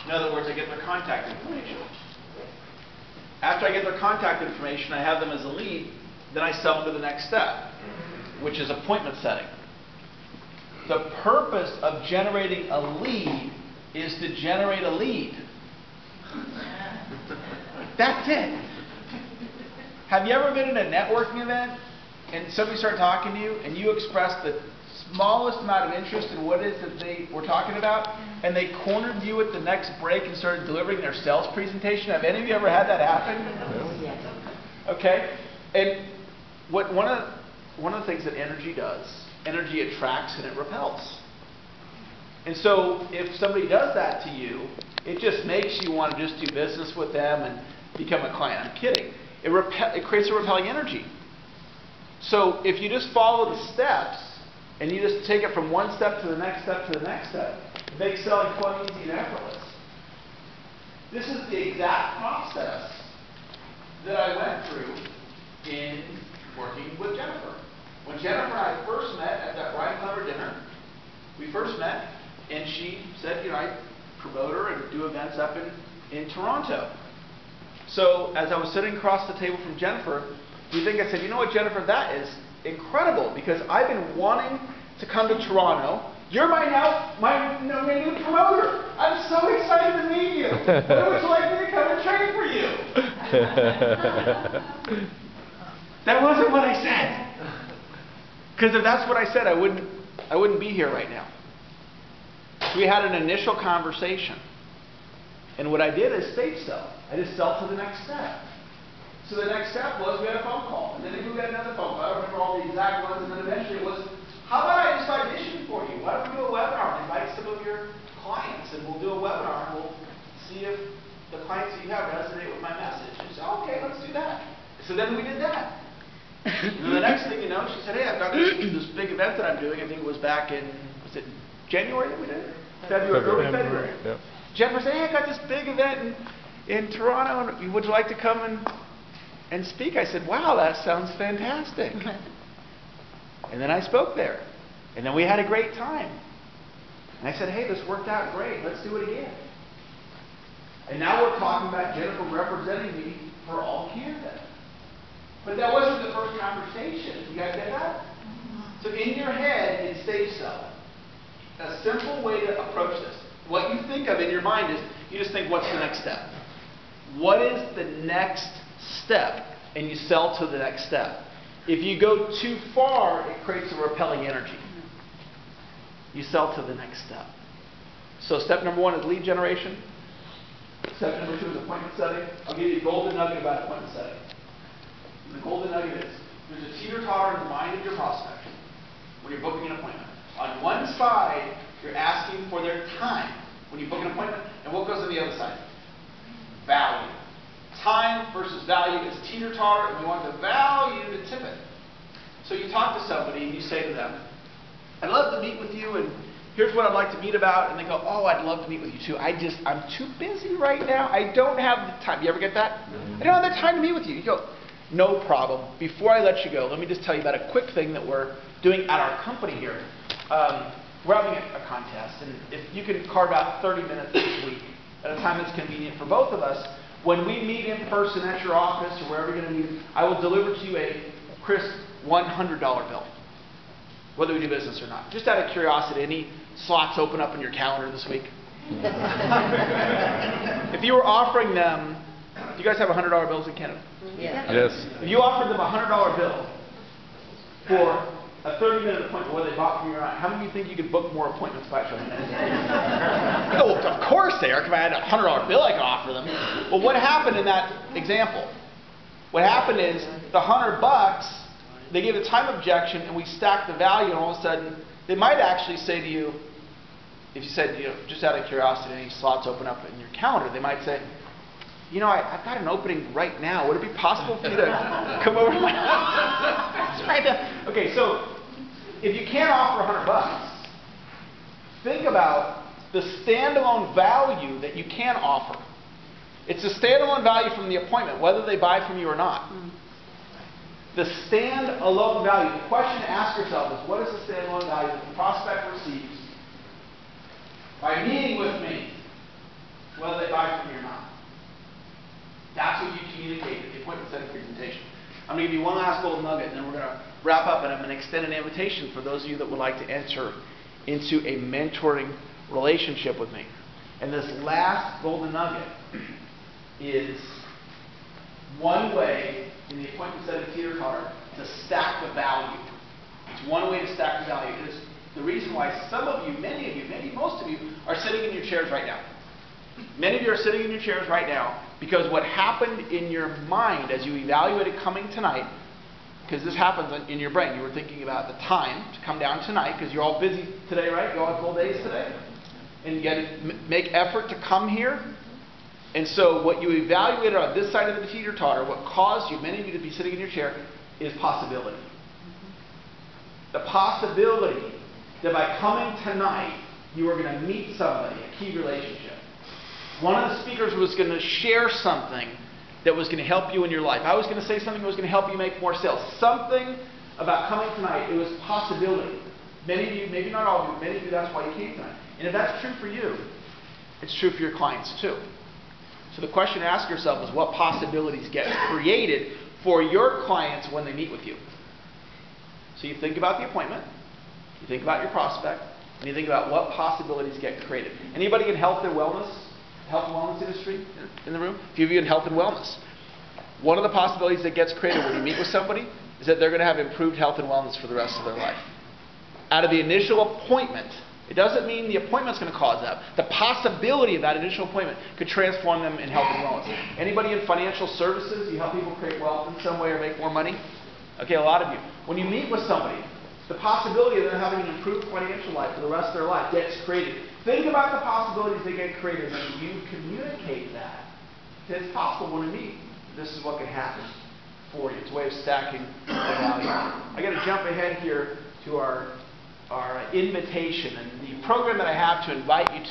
In other words, I get their contact information. After I get their contact information, I have them as a lead, then I sell them to the next step, which is appointment setting. The purpose of generating a lead is to generate a lead. That's it. Have you ever been in a networking event and somebody started talking to you and you expressed the smallest amount of interest in what it is that they were talking about, and they cornered you at the next break and started delivering their sales presentation? Have any of you ever had that happen? Okay. And one of the things that energy does, energy attracts and it repels. And so if somebody does that to you, it just makes you want to just do business with them and become a client. I'm kidding. It creates a repelling energy. So if you just follow the steps and you just take it from one step to the next step to the next step, it makes selling fun, easy, and effortless. This is the exact process that I went through in working with Jennifer. When Jennifer and I first met at that Brian Clever dinner, we first met, and she said, you know, I promote her and do events up in Toronto. So as I was sitting across the table from Jennifer, I said, you know what, Jennifer, that is incredible, because I've been wanting to come to Toronto. You're my new promoter. I'm so excited to meet you. What would you like me to come and train for you? That wasn't what I said. Because if that's what I said, I wouldn't be here right now. So we had an initial conversation. And what I did is stage sell. I just sell to the next step. So the next step was we had a phone call. And then we got another phone call. I don't remember all the exact ones. And then eventually it was, how about I just audition for you? Why don't we do a webinar and invite some of your clients? And we'll do a webinar and we'll see if the clients that you have resonate with my message. And she said, okay, let's do that. So then we did that. And then the next thing you know, she said, hey, I've got this big event that I'm doing. I think it was back in, was it January that we did it? Early February. Yep. Jennifer said, hey, I got this big event in Toronto, and would you like to come and speak? I said, wow, that sounds fantastic. And then I spoke there. And then we had a great time. And I said, hey, this worked out great. Let's do it again. And now we're talking about Jennifer representing me for all Canada. But that wasn't the first conversation. You guys get that? So in your head, in stage selling, a simple way to approach this, what you think of in your mind is, you just think, what's the next step? What is the next step? And you sell to the next step. If you go too far, it creates a repelling energy. You sell to the next step. So step number one is lead generation. Step number two is appointment setting. I'll give you a golden nugget about appointment setting. And the golden nugget is, there's a teeter-totter in the mind of your prospect when you're booking an appointment. On one side, you're asking for their time when you book an appointment, and what goes on the other side? Value. Time versus value is teeter-totter, and we want the value to tip it. So you talk to somebody and you say to them, I'd love to meet with you, and here's what I'd like to meet about. And they go, oh, I'd love to meet with you too. I'm too busy right now. I don't have the time. You ever get that? I don't have the time to meet with you. You go, no problem. Before I let you go, let me just tell you about a quick thing that we're doing at our company here. We're having a contest, and if you can carve out 30 minutes this week at a time that's convenient for both of us, when we meet in person at your office or wherever you're going to meet, I will deliver to you a crisp $100 bill, whether we do business or not. Just out of curiosity, any slots open up in your calendar this week? If you were offering them, do you guys have $100 bills in Canada? Yeah. Yes. If you offered them a $100 bill for a 30-minute appointment, whether they bought from you or not, how many of you think you could book more appointments by showing that? Oh, of course, Eric. If I had a $100 bill, I could offer them. Well, what happened in that example? What happened is the $100, they gave a time objection, and we stacked the value, and all of a sudden, they might actually say to you, if you said, just out of curiosity, any slots open up in your calendar, they might say, I've got an opening right now. Would it be possible for you to come over to my house right now? Okay, so if you can't offer $100, think about the standalone value that you can offer. It's the standalone value from the appointment, whether they buy from you or not. The standalone value. The question to ask yourself is, what is the standalone value that the prospect receives by meeting with me I'm going to give you one last golden nugget, and then we're going to wrap up, and I'm going to extend an invitation for those of you that would like to enter into a mentoring relationship with me. And this last golden nugget is one way in the appointment setting teeter-totter to stack the value. It's one way to stack the value. It is the reason why some of you, many of you, maybe most of you, are sitting in your chairs right now. Many of you are sitting in your chairs right now because what happened in your mind as you evaluated coming tonight, because this happens in your brain, you were thinking about the time to come down tonight because you're all busy today, right? You all have full days today. And you got to make effort to come here. And so what you evaluated on this side of the teeter-totter, what caused you, many of you, to be sitting in your chair, is possibility. The possibility that by coming tonight, you were going to meet somebody, a key relationship. One of the speakers was going to share something that was going to help you in your life. I was going to say something that was going to help you make more sales. Something about coming tonight, it was possibility. Many of you, maybe not all of you, many of you, that's why you came tonight. And if that's true for you, it's true for your clients too. So the question to ask yourself is, what possibilities get created for your clients when they meet with you? So you think about the appointment, you think about your prospect, and you think about what possibilities get created. Anybody in health and wellness industry in the room? A few of you in health and wellness. One of the possibilities that gets created when you meet with somebody is that they're going to have improved health and wellness for the rest of their life. Out of the initial appointment, it doesn't mean the appointment's going to cause that. The possibility of that initial appointment could transform them in health and wellness. Anybody in financial services, you help people create wealth in some way or make more money? Okay, a lot of you. When you meet with somebody, the possibility of them having an improved financial life for the rest of their life gets created. Think about the possibilities that get created and you communicate that. It's possible when we meet. This is what can happen for you. It's a way of stacking the value. I got to jump ahead here to our invitation and the program that I have to invite you to.